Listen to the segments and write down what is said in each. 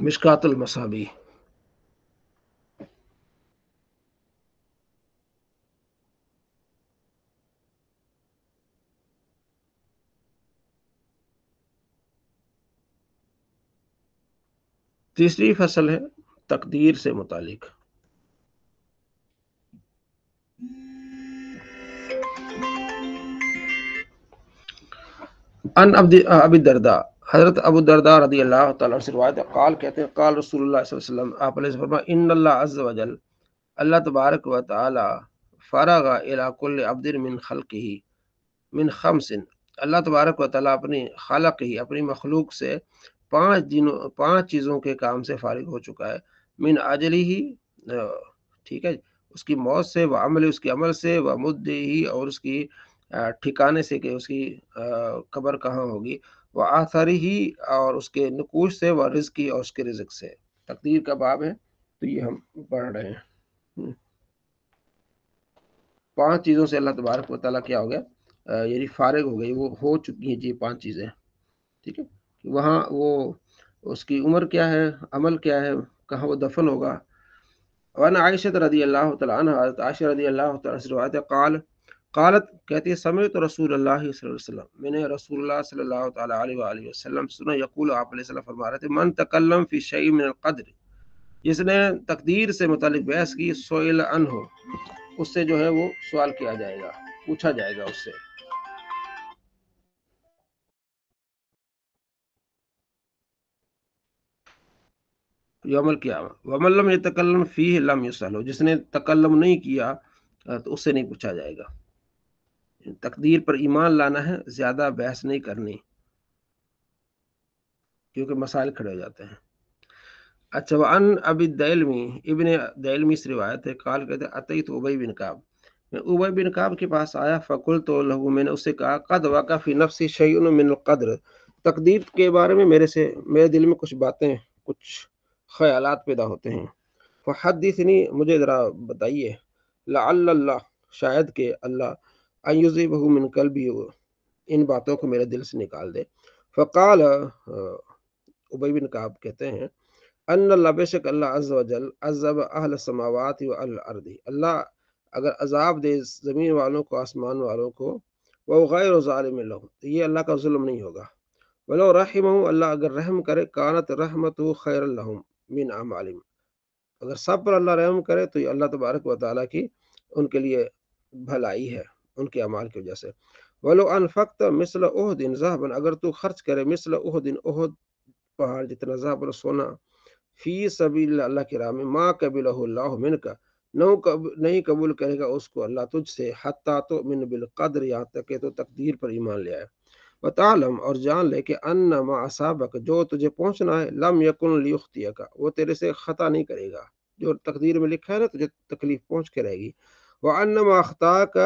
مشکات المصابی۔ تیسری فصل ہے تقدیر سے متعلق۔ ان ابی الدرداء، حضرت ابو الدرداء رضی اللہ تعالیٰ عنہ سے روایت ہے، قال کہتے ہیں قال رسول اللہ صلی اللہ علیہ وسلم، آپ علیہ فرمایا ان اللہ عز وجل، اللہ تبارک و تعالی، فرغ الی کل عبد من خلقہ من خمس، اللہ تبارک و تعالیٰ اپنی خالق ہی، اپنی مخلوق سے پانچ چیزوں کے کام سے فارغ ہو چکا ہے۔ من اجلی ہی، ٹھیک ہے، اس کی موت سے، وہ عمل اس کے عمل سے، وہ مدعی ہی، اور اس کی ٹھکانے سے کہ اس کی قبر کہاں ہوگی، وہ آثاری ہی، اور اس کے نقوش سے، وہ رزق ہی، اور اس کے رزق سے۔ تقدیر کا باب ہے تو یہ ہم پڑھ رہے ہیں۔ پانچ چیزوں سے اللہ تبارک و تعالیٰ کیا ہو گیا، یعنی فارغ ہو گئی، وہ ہو چکی ہیں جی پانچ چیزیں، ٹھیک ہے۔ وہاں وہ اس کی عمر کیا ہے، عمل کیا ہے، کہاں وہ دفن ہوگا۔ وعن عائشہ رضی اللہ تعالیٰ عنہ، حضرت عائشہ رضی اللہ تعالیٰ سے روایت ہے، قالت کہتی ہے، سمعت رسول اللہ صلی اللہ علیہ وسلم، میں نے رسول اللہ صلی اللہ تعالیٰ علیہ وآلہ وسلم سنا، یقول، آپ علیہ السلام فرما رہے تھے، من تکلم فی شیء من القدر، جس نے تقدیر سے متعلق بحث کی، سئل عنہ، اس سے جو ہے وہ سوال کیا جائے گا، پوچھا جائے گا اس سے۔ یوم القیامہ، ومن لم یتکلم فیہ لم یسأل، جس نے تکلم نہیں کیا تو اس سے نہیں پوچھا جائے گا۔ تقدیر پر ایمان لانا ہے، زیادہ بحث نہیں کرنی، کیونکہ مسائل کھڑے ہو جاتے ہیں۔ اچھا، وعن ابی الدیلمی، ابن دیلمی سے روایت ہے، قال کہتے ہیں، اتیت ابی بن کعب، میں ابی بن کعب کے پاس آیا، فقلت له، میں نے اس سے کہا، قد وقع فی نفسی شیء من القدر، تقدیر کے بارے میں میرے دل میں کچھ باتیں، کچھ خیالات پیدا ہوتے ہیں، فحدثنی، مجھے ذرا بتائیے، لعل اللہ، شاید کہ اللہ، ان یذیبہ من قلبی، ان باتوں کو میرے دل سے نکال دے۔ فقال، ابی بن کعب کہتے ہیں، ان اللہ، بے شک اللہ عز وجل، عذب اہل السماوات و الارض، اللہ اگر عذاب دے زمین والوں کو، آسمان والوں کو، وہ غیر ظالم لہم، تو یہ اللہ کا ظلم نہیں ہوگا، ولو رحمہ، اللہ اگر رحم کرے، کانت رحمت خیر لہم من اعمالہم، اگر سب پر اللہ رحم کرے تو یہ اللہ تبارک و تعالیٰ کی ان کے لیے بھلائی ہے، ان کے اعمال کی وجہ سے۔ ولو انفقت مثل احد ذهبا، اگر تو خرچ کرے مثل احد، احد پہاڑ جتنا، ذهب سونا، فی سبیل اللہ، اللہ کی راہ میں، ما قبلہ اللہ منک، نہیں قبول کرے گا اس کو اللہ تجھ سے، حتی تؤمن بالقدر، یہاں تک کہ تو تقدیر پر ایمان لے آئے، وتعلم، اور جان لے کہ ان ما اصابک، جو تجھے پہنچنا ہے، لم یکن لیخطئک، وہ تیرے سے خطا نہیں کرے گا، جو تقدیر میں لکھا ہے نا تجھے تکلیف پہنچ کے رہے گی، وان ما اخطاک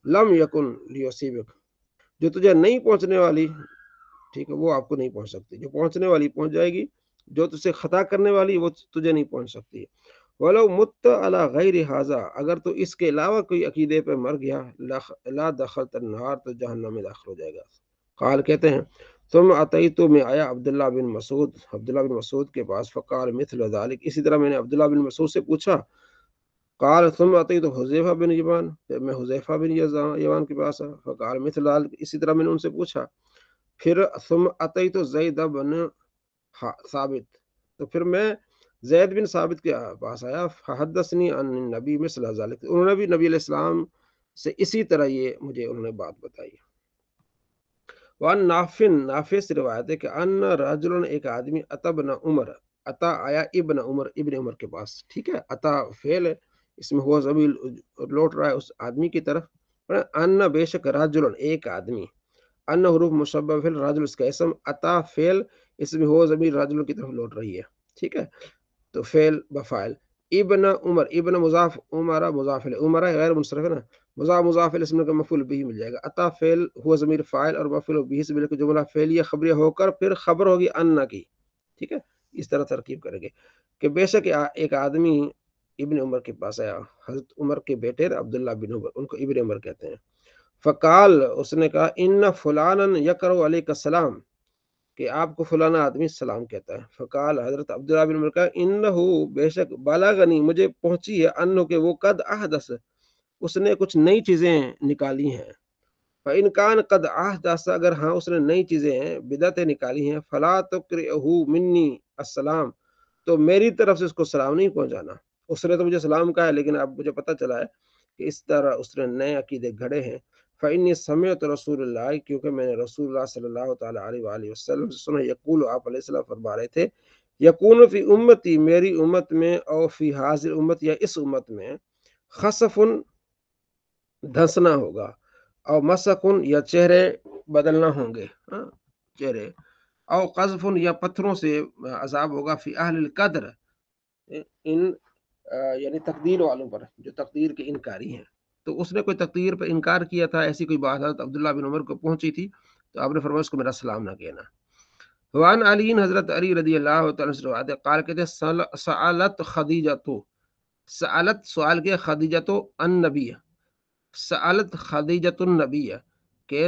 لم یکن لیصیبک، جو تجھے نہیں پہنچنے والی، ٹھیک ہے، وہ آپ کو نہیں پہنچ سکتی، جو پہنچنے والی پہنچ جائے گی، جو تجھ سے خطا کرنے والی وہ تجھے نہیں پہنچ سکتی۔ ولو مت علی غیر ھذا، اگر تو اس کے علاوہ کوئی عقیدے پہ مر گیا، لا دخلت النار، تو جہنم میں داخل ہو جائے گا۔ قال کہتے ہیں، ثم اتیت، میں آیا عبداللہ بن مسعود، عبداللہ بن مسعود کے پاس، فقال مثل ذلك، اسی طرح میں نے عبداللہ بن مسعود سے پوچھا۔ قال ثم اتیت حذیفہ بن یمان، پھر میں حذیفہ بن یمان کے پاس آیا، فقال مثل ذلك، اسی طرح میں نے ان سے پوچھا۔ پھر ثم اتیت زید بن ثابت، تو پھر میں زید بن ثابت کے پاس آیا، فحدثنی عن النبی مثل ذلك، انہوں نے بھی نبی علیہ السلام سے اسی طرح یہ مجھے انہوں نے بات بتائی۔ وان نافع سے روایت ہے کہ ان رجل، ایک آدمی، اتا ابن عمر، اتا آیا ابن عمر، ابن عمر کے پاس، ٹھیک ہے، اتا فعل ہے، اس میں ہوا ضمیر لوٹ رہا ہے اس آدمی کی طرف، ان بے شک، رجل ایک آدمی، ان حروف مشبہ فعل، راجل اس کا اسم، اتا فعل، اس میں ہو ضمیر راجل کی طرف لوٹ رہی ہے، ٹھیک ہے، تو فعل بفاعل، ابن عمر، ابن مضاف، عمرہ مضاف ہے، عمرہ غیر منصرف ہے نا، مضاف اسم کا مفعول به مل جائے گا، اتا فعل ہوا ضمیر فاعل، اور مفعول به سے مل کے جملہ فعلیہ خبریہ ہو کر پھر خبر ہوگی ان کی، ٹھیک ہے، اس طرح ترکیب کریں گے کہ بے شک ایک آدمی ابن عمر کے پاس آیا، حضرت عمر کے بیٹے عبداللہ بن عمر، ان کو ابن عمر کہتے ہیں، فقال، اس نے کہا، ان فلانا یقرأ علیک السلام، کہ آپ کو فلانا آدمی سلام کہتا ہے. فقال حضرت عبداللہ بن عمر کا انہو بے شک بلغنی مجھے پہنچی ہے انہو کہ وہ قد احدث اس نے کچھ نئی چیزیں نکالی ہیں. فإن کان قد احدث اگر ہاں اس نے نئی چیزیں بدعتیں نکالی ہیں فلا تقرئہ منی السلام تو میری طرف سے اس کو سلام نہیں پہنچانا. اس نے تو مجھے سلام کہا ہے لیکن اب مجھے پتہ چلا ہے کہ اس طرح اس نے نئے عقیدے گھڑے ہیں. فإني سمعت رسول اللہ کیونکہ میں نے رسول اللہ صلی اللہ تعالیٰ علیہ وآلہ وسلم سے سنا یقول آپ علیہ السلام فرما رہے تھے یکون فی امتی میری امت میں او فی حاضر امت یا اس امت میں خصف دھنسنا ہوگا او مسکن یا چہرے بدلنا ہوں گے چہرے او قذف یا پتھروں سے عذاب ہوگا فی اہل القدر ان یعنی تقدیر والوں پر جو تقدیر کے انکاری ہیں. تو اس نے کوئی تقدیر پر انکار کیا تھا ایسی کوئی بات حضرت عبداللہ بن عمر کو پہنچی تھی تو آپ نے فرمایا اس کو میرا سلام نہ کہنا. وعن علی حضرت علی رضی اللہ تعالیٰ عنہ روایت ہے قال کہتے ہیں سألت خدیجہ سألت سوال کیا خدیجہ النبی سألت خدیجہ النبی کہ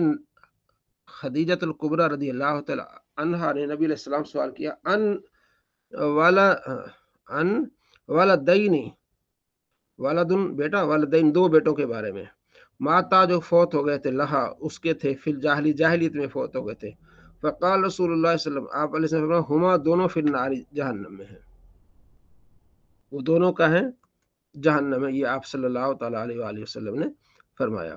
خدیجہ الکبریٰ رضی اللہ تعالیٰ عنہا نے نبی علیہ السلام سوال کیا ان ولدین والدن بیٹا والدین دو بیٹوں کے بارے میں ماتا جو فوت ہو گئے تھے لہا اس کے تھے فی الجاہلی جاہلیت میں فوت ہو گئے تھے. فقال رسول اللہ صلی اللہ علیہ وسلم آپ علیہ السلام ہما دونوں فی النار جہنم میں ہیں وہ دونوں کا ہیں جہنم میں. یہ آپ صلی اللہ تعالیٰ علیہ وآلہ وسلم نے فرمایا.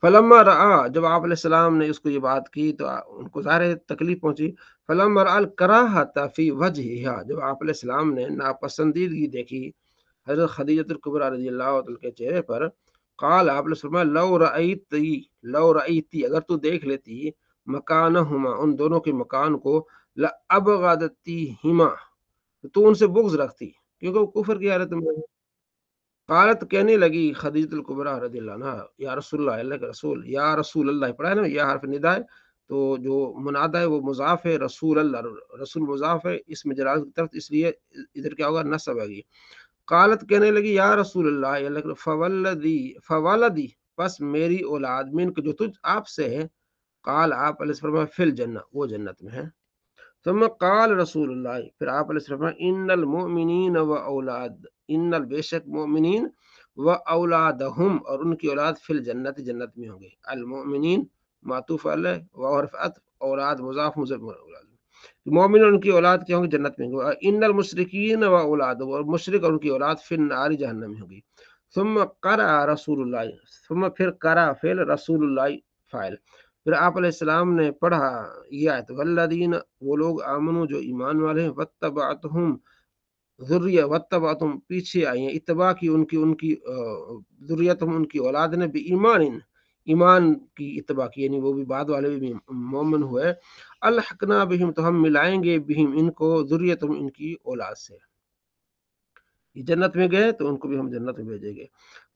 فلما رآ جب آپ علیہ السلام نے اس کو یہ بات کی تو ان کو ظاہر تکلیف پہنچی. فلما رآ الکراہۃ فی وجہہا جب آپ علیہ السلام نے ناپسندیدگی دیکھی حضرت خدیجہ الکبریٰ رضی اللہ عنہا کے چہرے پر قال آپ نے فرمایا لو رأیتی اگر تو دیکھ لیتی مکانہما ان دونوں کے مکان کو لأبغضتیہما تو ان سے بغض رکھتی کیونکہ وہ کفر کی حالت میں. قالت کہنے لگی خدیجہ الکبریٰ رضی اللہ عنہا یا رسول اللہ اللہ کے رسول یا رسول اللہ پڑھا ہے نا یا حرف ندا ہے تو جو منادہ ہے وہ مضاف ہے رسول اللہ رسول مضاف ہے اس میں جلالت کی طرف اس لیے ادھر کیا ہوگا نصب ہے. قالت کہنے لگی یا رسول اللہ فوالدی پس میری اولاد من جو تجھ آپ سے ہے. قال آپ علیہ السلام فی الجنہ وہ جنت میں ہے. ثم قال رسول اللہ پھر آپ علیہ السلام ان المؤمنین و اولاد ان البیشک مؤمنین و اولادہم اور ان کی اولاد فی الجنت جنت میں ہوں گے. المؤمنین معطوف علیہ و عرفت اولاد مضاف اولاد مومن اور ان کی اولاد کیا ہوں گی جنت میں ہوں گے. ان المشرکین و اولاد اور مشرک اور ان کی اولاد فی النار جہنم میں ہوگی. ثم قرأ رسول اللہ ثم پھر قرأ فعل رسول اللہ فاعل پھر آپ علیہ السلام نے پڑھا یہ آیت والذین وہ لوگ آمنو جو ایمان والے ہیں واتبعتہم ذریہ واتبعتہم پیچھے آئی ہیں اتباع کی ان کی ذریتہم ان کی اولاد نے بھی ایمان کی اتباع کی یعنی وہ بھی بعد والے بھی مومن ہوئے. الحقنا بہم تو ہم ملائیں گے بہم ان کو ذریتہم ان کی اولاد سے یہ جنت میں گئے تو ان کو بھی ہم جنت میں بھیجیں گے.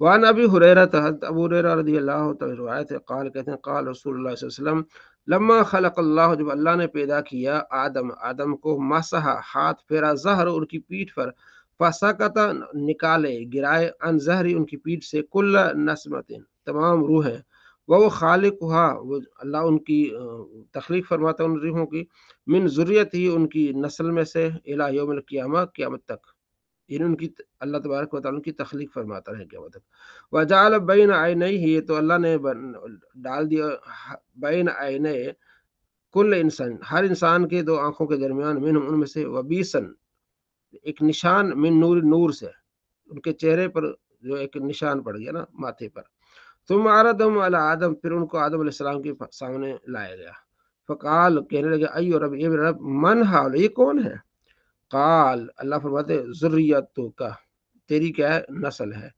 وعن ابی ہریرہ ابو ہریرہ رضی اللہ تعالی روایت ہے قال کہتے ہیں قال رسول اللہ صلی اللہ علیہ وسلم لما خلق اللہ جب اللہ نے پیدا کیا آدم کو مسح ہاتھ پھیرا ظہر ان کی پیٹھ پر فسکت نکالے گرائے ان ظہری ان کی پیٹھ سے کل نسمت تمام روحیں وہ خالق ہوا وہ اللہ ان کی تخلیق فرماتا ان روحوں کی من ذریت ہی ان کی نسل میں سے الی یوم القیامہ قیامت تک ان کی اللہ تبارک و تعالیٰ کی تخلیق فرماتا ہے قیامت تک. وجعل بین عینیہ تو اللہ نے ڈال دیا بین عینے کل انسان ہر انسان کے دو آنکھوں کے درمیان منہم ان میں سے وبیسن ایک نشان من نور سے ان کے چہرے پر جو ایک نشان پڑ گیا نا ماتھے پر. ثم عرضهم علی آدم پھر ان کو آدم علیہ السلام کے سامنے لایا گیا. فقال کہنے لگے ایو رب اے رب من حال یہ کون ہے. قال اللہ فرماتے ذریتو کا تیری کیا ہے نسل ہے.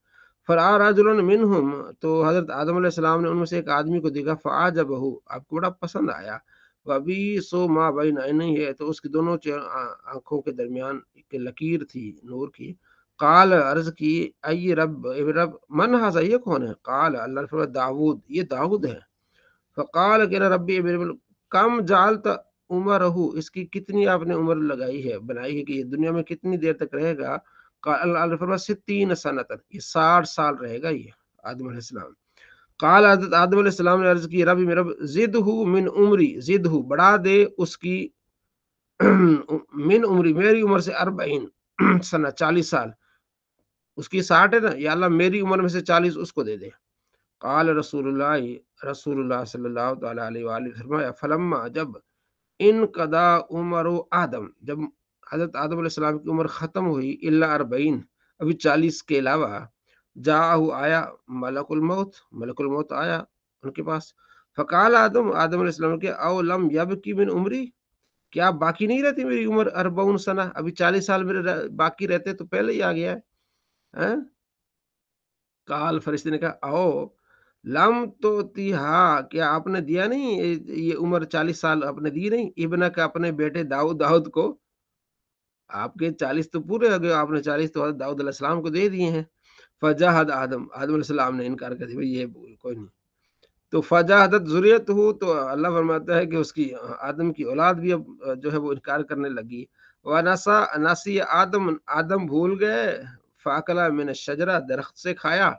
فرآ رجل منہم تو حضرت آدم علیہ السلام نے ان میں سے ایک آدمی کو دیکھا فعجبہ آپ کو بڑا پسند آیا. وبیسو ما بین عینیہ تو اس کی دونوں آنکھوں کے درمیان ایک لکیر تھی نور کی. قال عرض کی ای رب اے رب من ھذا یہ کون ہے. قال اللہ نے فرمایا داؤد یہ داؤد ہے. فقال کہ ربی کم جعلت عمرہ اس کی کتنی آپ نے عمر لگائی ہے بنائی ہے کہ یہ دنیا میں کتنی دیر تک رہے گا. قال اللہ فرمایا 60 سنۃ یہ 60 سال رہے گا یہ آدم علیہ السلام. قال حضرت آدم علیہ السلام نے عرض کی رب میرا زدہ من عمری زدہ بڑھا دے اس کی من عمری میری عمر سے 40 سنہ 40 سال، اس کی 60 ہے نا، یا اللہ میری عمر میں سے 40 اس کو دے دے۔ قال رسول اللہ صلی اللہ تعالیٰ علیہ وآلہ فرمایا فلما جب ان قضا عمر آدم، جب حضرت آدم علیہ السلام کی عمر ختم ہوئی، الا 40 ابھی 40 کے علاوہ، جاءہ آیا ملک الموت آیا ان کے پاس، فقال آدم علیہ السلام کے او لم یبکی من عمری، کیا باقی نہیں رہتی میری عمر 40 سنہ، ابھی 40 سال میرے باقی رہتے تو پہلے ہی آ گیا ہے۔ ہاں؟ کال فرشتے نے کہا او لم تو ہاں، کیا آپ نے دیا نہیں یہ عمر 40 سال آپ نے دی نہیں ابن کا اپنے بیٹے داؤد کو، آپ کے 40 تو پورے ہو گئے، آپ نے 40 تو حضرت داؤد علیہ السلام کو دے دیے ہیں۔ فجاہد آدم علیہ السلام نے انکار کر دیا، بھائی یہ کوئی نہیں۔ تو فجاہدت ذریت ہو، تو اللہ فرماتا ہے کہ اس کی آدم کی اولاد بھی اب جو ہے وہ انکار کرنے لگی۔ نسی آدم بھول گئے، فاکلا من الشجرہ درخت سے کھایا،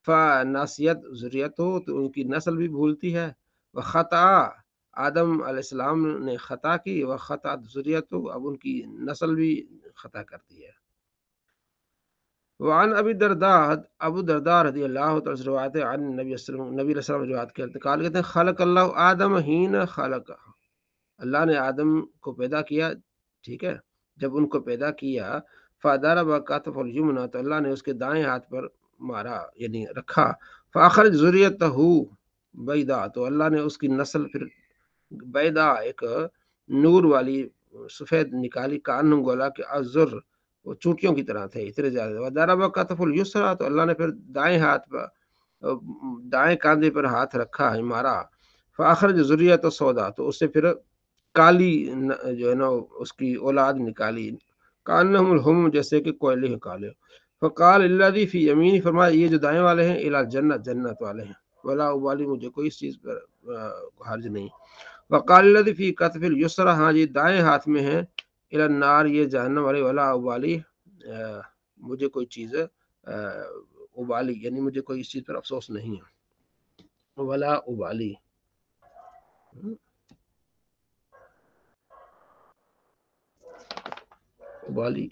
فناسیت ذریت ہو، تو ان کی نسل بھی بھولتی ہے، وخطا آدم علیہ السلام نے خطا کی، وخطا ذریت ہو، اب ان کی نسل بھی خطا کرتی ہے۔ وعن ابو درداء رضی اللہ تعالی عنہ روایت ہے، عن نبی علیہ السلام روایت کرتے قال کہتے ہیں خلق اللہ آدم حین خلق، اللہ نے آدم کو پیدا کیا، ٹھیک ہے، جب ان کو پیدا کیا، فضرب کتف الیمنی، تو اللہ نے اس کے دائیں ہاتھ پر مارا یعنی رکھا، فاخرج ذریتہ بیدا، تو اللہ نے اس کی نسل پھر بیدا ایک نور والی سفید نکالی، کان گولا کہ ازر وہ چوٹیوں کی طرح تھے اتنے زیادہ، وضرب کتف الیسری، تو اللہ نے پھر دائیں ہاتھ پر دائیں کاندھے پر ہاتھ رکھا ہے مارا، فاخرج ذریت سودا، تو اس سے پھر کالی جو ہے نا اس کی اولاد نکالی، کانہم الہم، جیسے کہ کوئلے ہیں کالے، فقال الذی فی یمینی، فرمایا یہ جو دائیں والے ہیں، الی جنت، جنت والے ہیں، ولا ابالی، مجھے کوئی اس چیز پر حرج نہیں، وقال الذی فی کتف الیسری، ہاں یہ دائیں ہاتھ میں ہے، الی النار، یہ جہنم والے، ولا ابالی، مجھے کوئی چیز ابالی یعنی مجھے کوئی اس چیز پر افسوس نہیں ہے، ولا ابالی، ابالی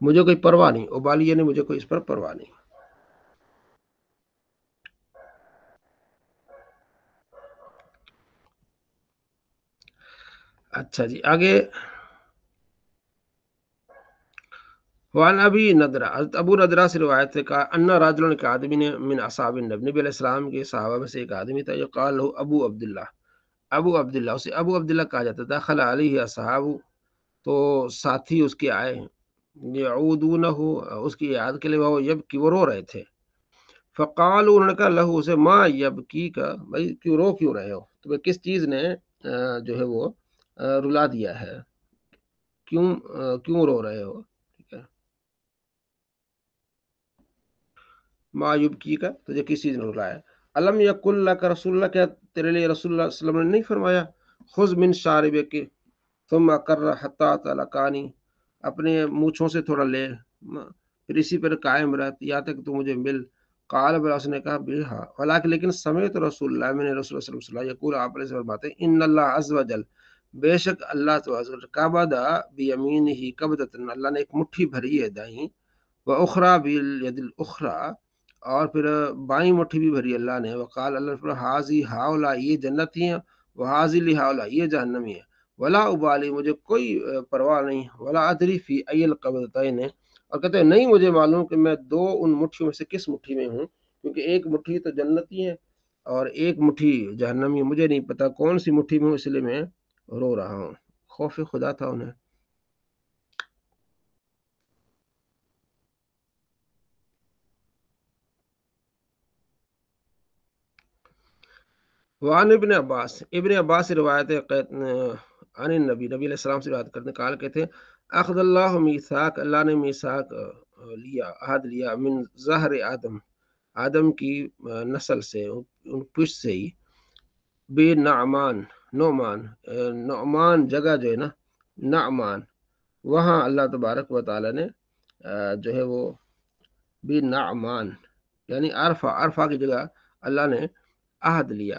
مجھے کوئی پرواہ نہیں، ابالی یعنی مجھے کوئی اس پر پرواہ نہیں۔ اچھا جی آگے، وعن ابی ندرہ، حضرت ابو ندرہ سے روایت ہے، کہا ان رجل، کے آدمی نے، من اصحاب النبی، نبی علیہ السلام کے صحابہ میں سے ایک آدمی تھا، یقال له ابو عبداللہ، اسے ابو عبداللہ کہا جاتا تھا، خلا علیہ اصحاب، تو ساتھی اس کے آئے، یعودونہ، اس کی یاد کے لیے، وہ یبکی، وہ رو رہے تھے، فقالوا، انہوں نے کہا لہو اسے، ما یبکی کا، بھائی کیوں رہے ہو، تمہیں کس چیز نے جو ہے وہ رلا دیا ہے، کیوں رو رہے ہو، ٹھیک ہے، ما یبکی کا، تجھے کس چیز نے رلایا، علم یقل لک رسول اللہ، کیا تیرے لیے رسول اللہ صلی اللہ علیہ وسلم نے نہیں فرمایا، خذ من شاربک ثم اقر حتی تلقانی، اپنے مونچھوں سے تھوڑا لے، پھر اسی پر قائم رہ یا تک تو مجھے مل، قال بلا، اس نے کہا بہا، ولیکن لیکن سمعت رسول اللہ، میں نے رسول اللہ صلی اللہ علیہ وسلم یقول، آپ علیہ وسلم باتیں، ان اللہ عز وجل، بے شک اللہ تو عز وجل، قبض بیمینہ قبضۃ، اللہ نے ایک مٹھی بھری ہے دائیں، واخری بالید الاخری، اور پھر بائیں مٹھی بھی بھری اللہ نے، وقال، اللہ نے حاضی ہاؤلا، یہ جنتی ہیں، وحاضی لی ہاؤلا، یہ جہنمی ہے، ولا ابالی، مجھے کوئی پرواہ نہیں، ولا ادری فی ای القبضتین، اور کہتے ہیں نہیں مجھے معلوم کہ میں دو ان مٹھیوں میں سے کس مٹھی میں ہوں، کیونکہ ایک مٹھی تو جنتی ہے اور ایک مٹھی جہنمی ہے، مجھے نہیں پتا کون سی مٹھی میں ہوں، اس لیے میں رو رہا ہوں، خوف خدا تھا انہیں۔ وعن ابن عباس سے روایت ہے، عن نبی علیہ السلام سے روایت کرتے قال کہتے ہیں، اخذ اللہ میثاق، اللہ نے میثاق لیا، عہد لیا، من ظہر آدم کی نسل سے، ان پشت سے ہی، بے نعمان جگہ جو ہے نا، نعمان، وہاں اللہ تبارک و تعالی نے جو ہے وہ بے نعمان یعنی عرفہ کی جگہ اللہ نے عہد لیا،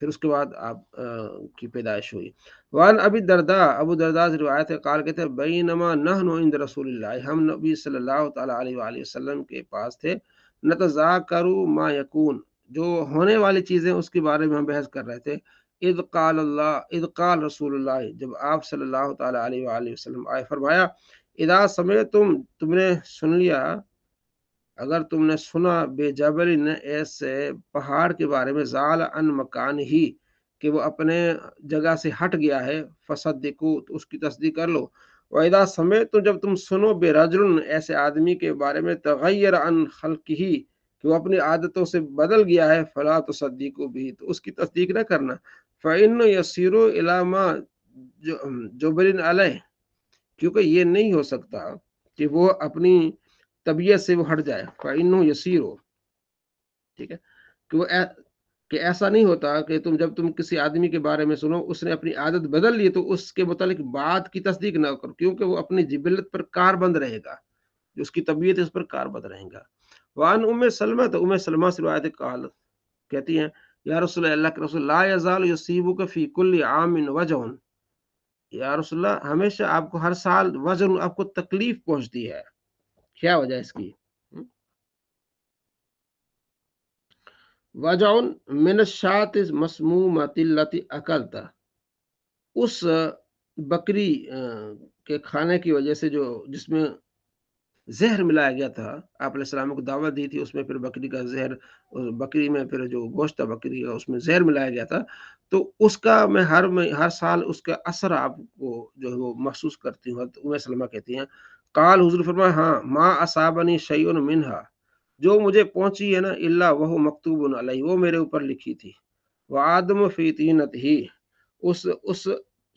پھر اس کے بعد آپ کی پیدائش ہوئی۔ وان ابی الدرداء، ابو درداء سے روایت ہے، قال کہتے ہیں بینما نحن عند رسول اللہ، ہم نبی صلی اللہ تعالی علیہ وآلہ وسلم کے پاس تھے، نتذاکر ما یکون، جو ہونے والی چیزیں اس کے بارے میں ہم بحث کر رہے تھے، اذ قال رسول اللہ، جب آپ صلی اللہ تعالی علیہ وآلہ وسلم آئے، فرمایا اذا سمعتم، تم نے سن لیا، اگر تم نے سنا، بے جبل، ایسے پہاڑ کے بارے میں، زال ان مکان ہی، کہ وہ اپنے جگہ سے ہٹ گیا ہے، فصدقو، تو اس کی تصدیق کر لو، وَإِذَا سَمِعْتُمْ، جب تم سنو، بے رجل، ایسے آدمی کے بارے میں، تغیر عن خلقہ، کہ وہ اپنی عادتوں سے بدل گیا ہے، فلا تصدقوا بھی، تو اس کی تصدیق نہ کرنا، فإنه يسير إلى ما جبل علیہ، کیونکہ یہ نہیں ہو سکتا کہ وہ اپنی طبیعت سے وہ ہٹ جائے، فإنه يسير، ٹھیک ہے، کہ وہ کہ ایسا نہیں ہوتا کہ جب تم کسی آدمی کے بارے میں سنو اس نے اپنی عادت بدل لی، تو اس کے متعلق بات کی تصدیق نہ کرو، کیونکہ وہ اپنی جبلت پر کار بند رہے گا، جو اس کی طبیعت ہے اس پر کار بند رہے گا۔ وان ام سلمہ، تو ام سلمہ سے روایت قال، کہتی ہیں یا رسول اللہ کے رسول، لا یزال یصیبک فی کل عام وجع، یا رسول اللہ ہمیشہ آپ کو ہر سال وزن، آپ کو تکلیف پہنچتی ہے، کیا وجہ اس کی؟ وجع من الشاة مسمومۃ التی اکلتا، اس بکری کے کھانے کی وجہ سے، جو جس میں زہر ملایا گیا تھا، آپ علیہ السلام کو دعوت دی تھی، اس میں پھر بکری کا زہر، بکری میں پھر جو گوشت تھا بکری کا، اس میں زہر ملایا گیا تھا، تو اس کا میں ہر سال اس کا اثر آپ کو جو ہے وہ محسوس کرتی ہوں۔ ام سلمہ کہتی ہیں قال، حضور فرمایا ہاں، ما اصابنی شیء منہا، جو مجھے پہنچی ہے نا، الا وہ مکتوب علیہ، وہ میرے اوپر لکھی تھی، وآدم فی طینتہ، اس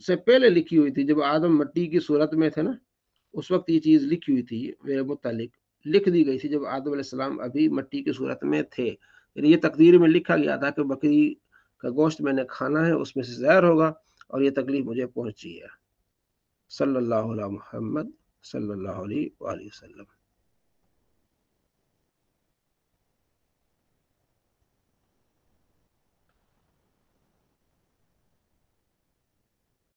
سے پہلے لکھی ہوئی تھی، جب آدم مٹی کی صورت میں تھے نا، اس وقت یہ چیز لکھی ہوئی تھی میرے متعلق، لکھ دی گئی تھی جب آدم علیہ السلام ابھی مٹی کی صورت میں تھے، یعنی یہ تقدیر میں لکھا گیا تھا کہ بکری کا گوشت میں نے کھانا ہے، اس میں سے زہر ہوگا، اور یہ تکلیف مجھے پہنچی ہے۔ صلی اللہ علیہ محمد صلی اللہ علیہ وآلہ وسلم۔